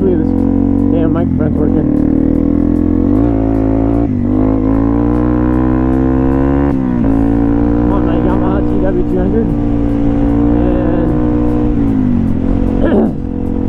Hopefully this damn microphone's working. I'm on my Yamaha TW200, and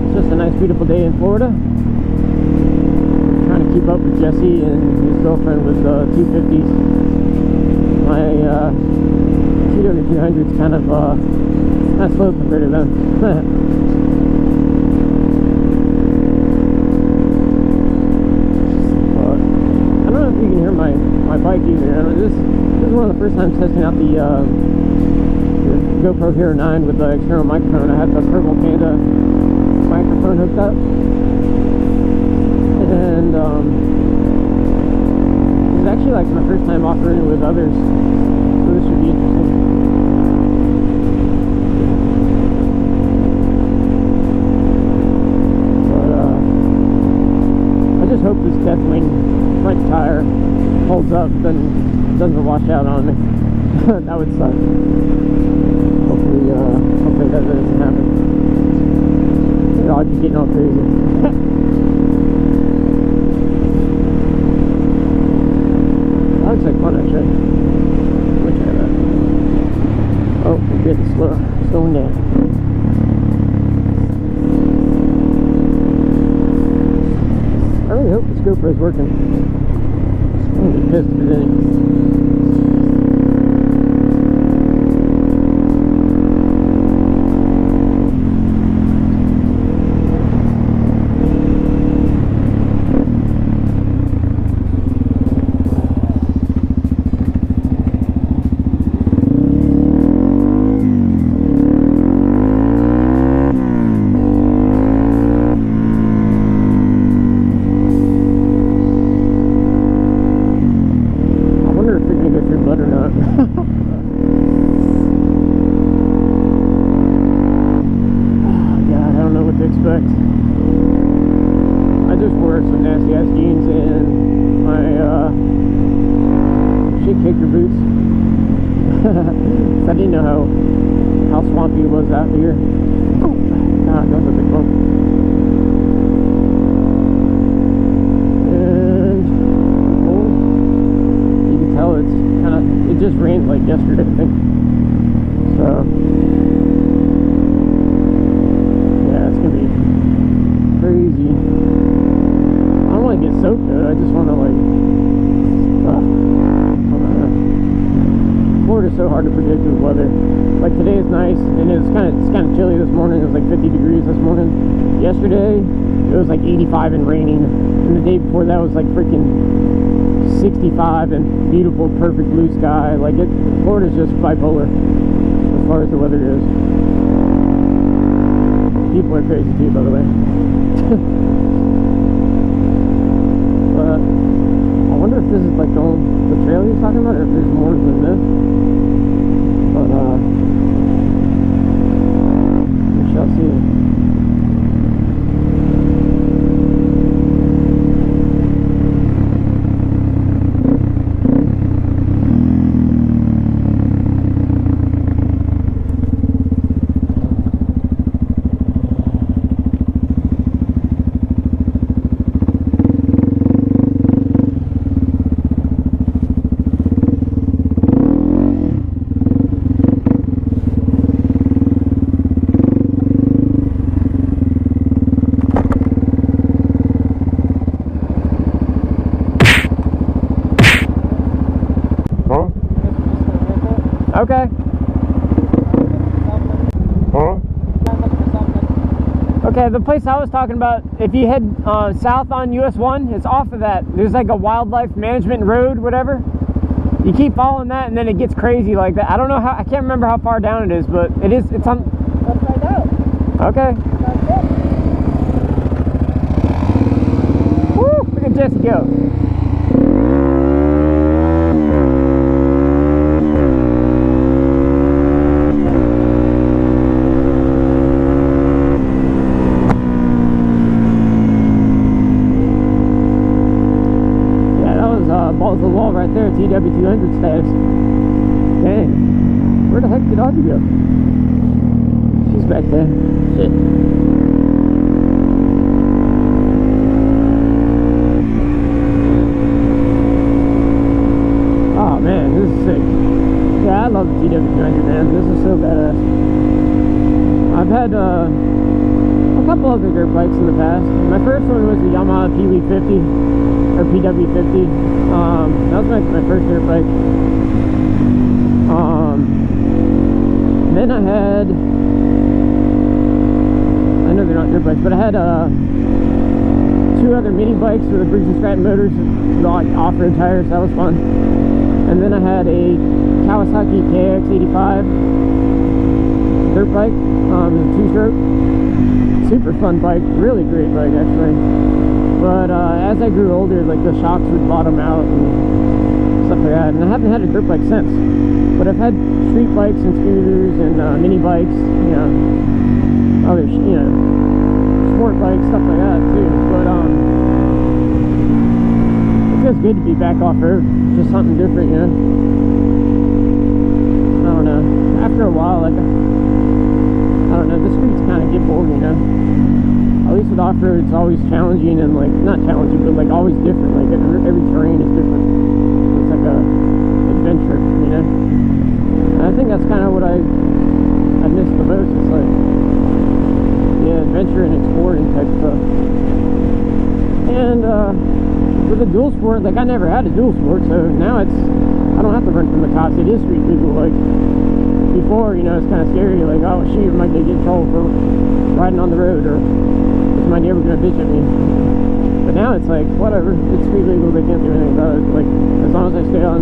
it's just a nice, beautiful day in Florida. I'm trying to keep up with Jesse and his girlfriend with 250s. My TW200 is kind of slow compared to them. I don't know if you can hear my bike either. This is one of the first times testing out the GoPro Hero 9 with the external microphone. I had the Purple Panda microphone hooked up, and it's actually like my first time offering it with others, so this should be interesting. I just hope this Deathwing front tire holds up and doesn't wash out on me. That would suck. Hopefully that doesn't happen. I'll be getting all crazy. That looks like fun, actually. Let me try that. Oh, we're getting slowing down. I really hope this GoPro is working. I'm gonna be pissed if it ain't. I just wore some nasty ass jeans and my shit kicker boots. I didn't know how swampy it was out here. Oh god, that was a big bump. And you can tell it just rained like yesterday, I think. So crazy. I don't want to get soaked though. I just want to like Florida's so hard to predict with weather. Like today is nice, and it's kind of chilly this morning. It was like 50 degrees this morning. Yesterday it was like 85 and raining, and the day before that was like freaking 65 and beautiful, perfect blue sky. Like Florida's just bipolar as far as the weather goes. People are crazy too, by the way. But I wonder if this is like the trail he's talking about, or if there's more than this. But we shall see. Okay. Huh? Okay, the place I was talking about, if you head south on US 1, it's off of that. There's like a wildlife management road, whatever. You keep following that and then it gets crazy like that. I don't know how, I can't remember how far down it is, but it's on. Let's find out. Okay. Sounds good. Woo, look at Jesse go. Balls to the wall right there, TW200 status. Dang. Where the heck did Audrey go? She's back there. Shit. had a couple other dirt bikes in the past. My first one was the Yamaha PW50 or PW50. That was my first dirt bike. Then I had, I know they're not dirt bikes, but I had two other mini bikes with the Briggs & Stratton motors, like off-road tires. That was fun. And then I had a Kawasaki KX-85 dirt bike. It was a two-stroke. Super fun bike, really great bike actually. But as I grew older, like the shocks would bottom out and stuff like that. And I haven't had a dirt bike since. But I've had street bikes and scooters and mini bikes, you know, other, you know, sport bikes, stuff like that too. But it feels good to be back off road, just something different, you know. I don't know. After a while, like, I don't know, the streets kind of get boring, you know. At least with off-road, it's always challenging and, like, not challenging, but, like, always different. Like, every terrain is different. It's like a adventure, you know. And I think that's kind of what I miss the most. It's like, yeah, adventure and exploring type stuff. And, with the Dualsport, like, I never had a Dualsport, so now I don't have to run from the cops. It is street legal, like, before, you know, it's kind of scary, like, oh shoot, I might get in trouble for riding on the road, or is my neighbor gonna bitch at me? But now it's like, whatever, it's street legal, they can't do anything about it. Like, as long as I stay on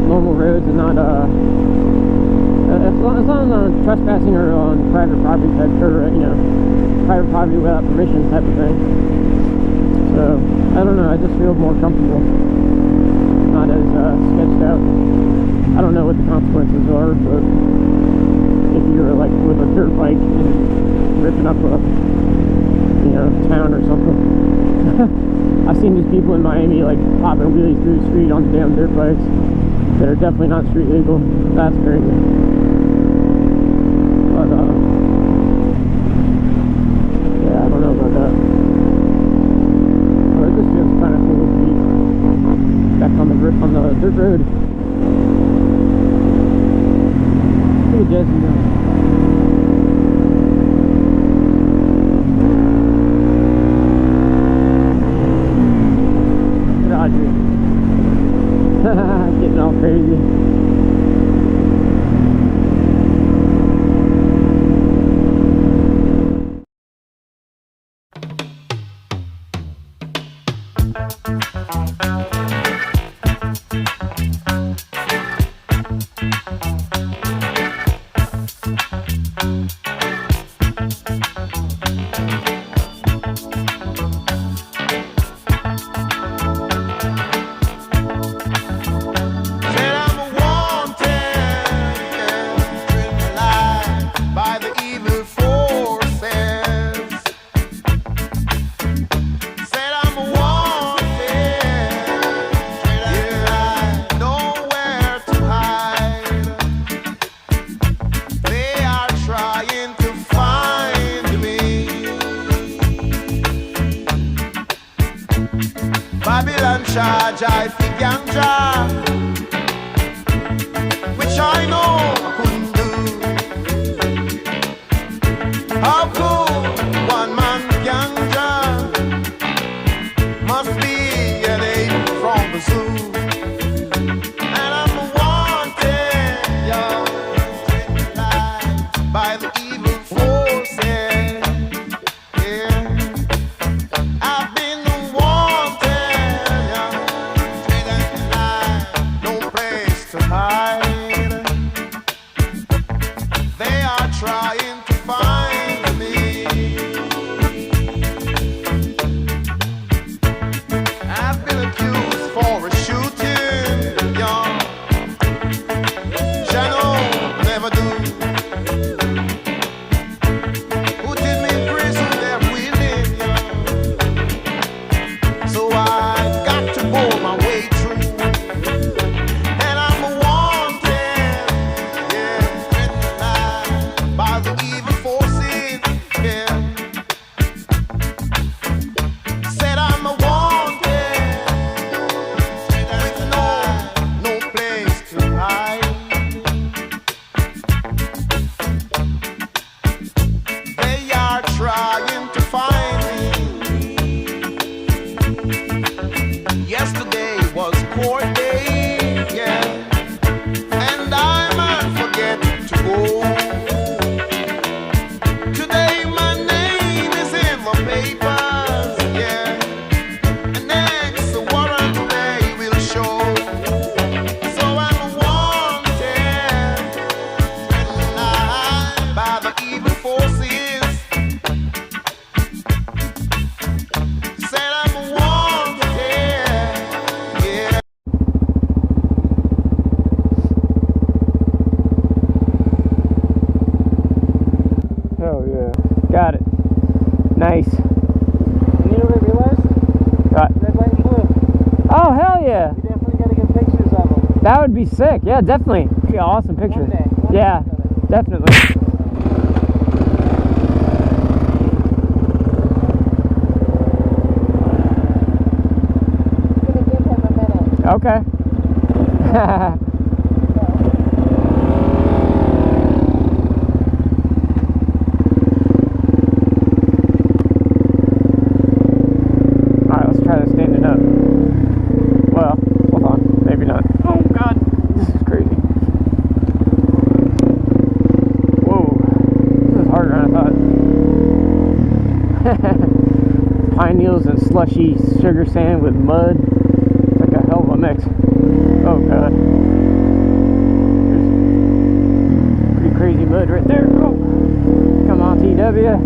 normal roads and not, as long as I'm not trespassing or on private property type, or, you know, private property without permission type of thing. So, I don't know, I just feel more comfortable, not as sketched out. I don't know what the consequences are, but if you're like with a dirt bike and ripping up a, you know, town or something. I've seen these people in Miami like popping wheelies through the street on damn dirt bikes that are definitely not street legal. That's crazy. But yeah, I don't know about that. But it just feels kind of cool to be back on the dirt road. Jesse, Roger. Getting all crazy. Charge I think ganja, which I know I couldn't do. How could one man ganja? Must be an ape from the zoo. And I'm wanted, young, by the evil forces. Yeah, I've been to hide. They are trying to find me. I've been accused for a shooting, young. Shadow never do. Who did me in prison? They're willing, young. So I got to pull my way through. By the evil Yeah. Got it. Nice. And you know what I realized? Red, white, and blue. Oh, hell yeah. We definitely gotta get pictures of them. That would be sick. Yeah, definitely. Be an awesome picture. One day. Yeah, definitely. I'm gonna give him a minute. Okay. Alright, let's try this standing up. Well, hold on. Maybe not. Oh, God. This is crazy. Whoa. This is harder than I thought. Pine needles and slushy sugar sand with mud. It's like a hell of a mix. Oh, God. There's pretty crazy mud right there. Oh. Come on, TW.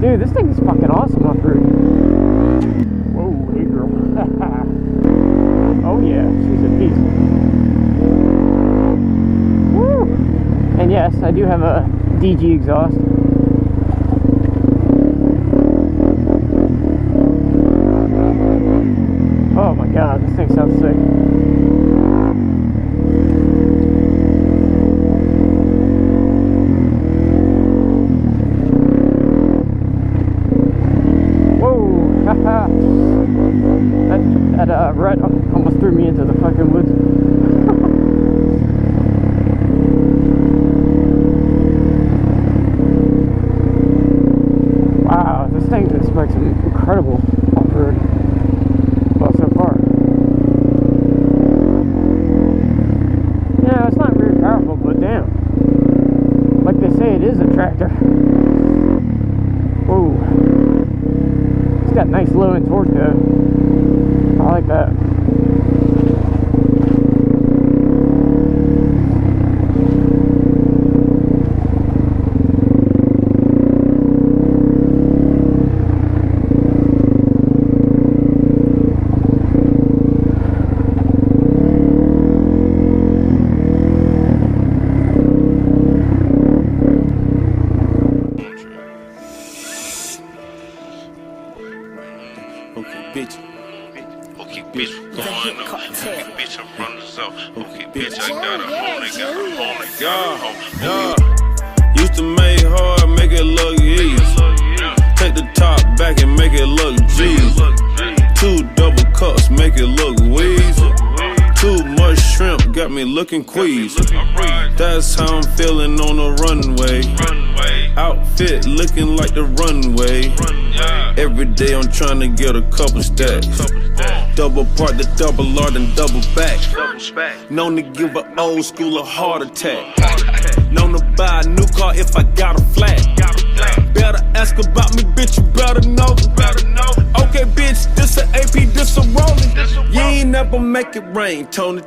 Dude, this thing is fucking awesome off-road. Whoa, hey girl. Oh yeah, she's a beast. Woo! And yes, I do have a DG exhaust. Oh my god, this thing sounds sick. That rut almost threw me into the fucking woods. Wow, this thing is like some incredible off-road. Well, so far. Yeah, it's not very powerful, but damn. Like they say, it is a tractor. Whoa. It's got nice low end torque though. I like that. Bitch, going on. Okay, bitch, I'm from the south. Okay, bitch, I got a home, yeah. Used to make hard, make it look easy. Take the top back and make it look G's. 2 double cups, make it look wheezy. Too much shrimp, got me looking queasy. That's how I'm feeling on the runway. Outfit looking like the runway. Every day I'm trying to get a couple stacks. Double part the double R then double back. Known to give an old school a heart attack. Known to buy a new car if I got a flat. Better ask about me, bitch, you better know. Okay, bitch, this a AP, this a rollin'. You ain't never make it rain, Tony.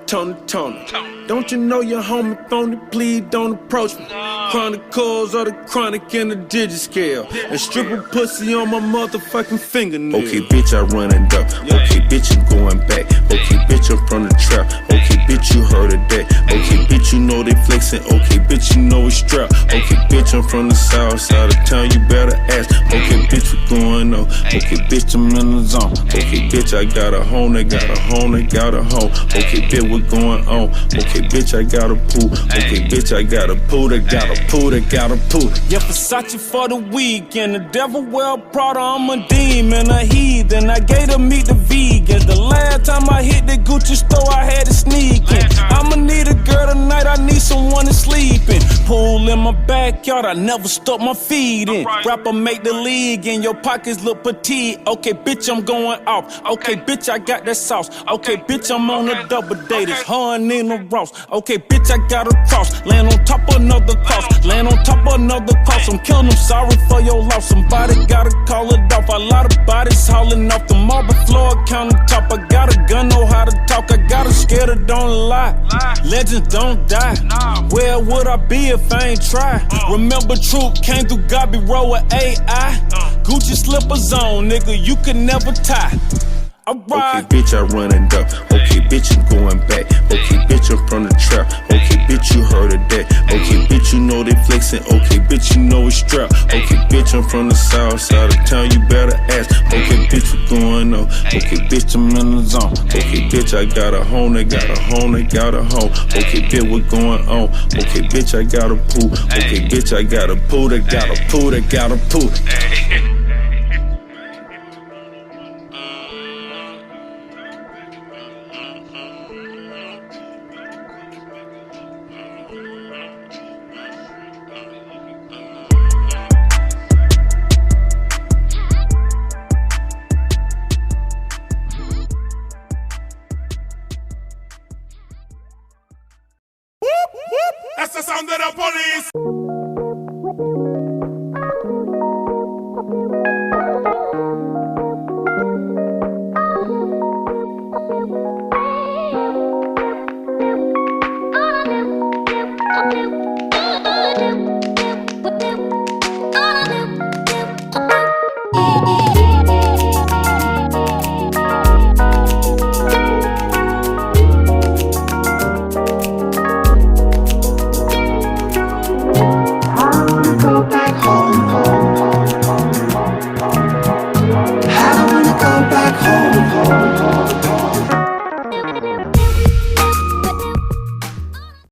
Don't you know your homie phony? Please don't approach me. Chronicles of the chronic in the digit scale. And stripper pussy on my motherfucking fingernail. Okay, bitch, I running up. Okay, bitch, I'm going back. Okay, bitch, I'm from the trap. Okay, bitch, you heard of that. Okay, bitch, you know they flexing. Okay, bitch, you know it's strap. Okay, bitch, I'm from the south side of town, you better ask. Okay, bitch, what going on? Okay, bitch, I'm in the zone. Okay, bitch, I got a home, got a home. Okay, bitch, what going on? Okay, bitch, I got a pool. Okay, bitch, I got a pool, got a pool. Yeah, Versace for the weekend. The devil wear Prada, I'm a demon, a heathen. I gave to meet the vegans. The last time I hit the Gucci store, I had to sneak in. I'ma need a girl tonight, I need someone to sleep in. Pool in my backyard, I never stuck my feet in. Rapper make the league and your pockets look petite. Okay, bitch, I'm going off. Okay, bitch, I got that sauce. Okay, bitch, I'm on a double date. It's her and Nina Ross. Okay, bitch, I got a cross. Land on top of another cross. Land on top of another cross. I'm killing them, sorry for your loss. Somebody gotta call it off. A lot of bodies hauling off the marble floor countertop. I got a gun, know how to talk. I got a scared of don't lie. Legends don't die. Where would I be if I ain't try? Remember Troop came through Gobby Road with AI. Gucci slippers on, nigga, you could never tie. Okay, bitch, I running up. Okay, bitch, I'm going back. Okay, bitch, I'm from the trap. Okay, bitch, you heard of that. Okay, bitch, you know they flexing. Okay, bitch, you know it's strap. Okay, bitch, I'm from the south side of town. You better ask. Okay, bitch, what's going on? Okay, bitch, I'm in the zone. Okay, bitch, I got a home. They got a home. They got a home. Okay, bitch, what's going on? Okay, bitch, I got a pool. Okay, bitch, I got a pool. They got a pool. They got a pool. That's the sound of the police.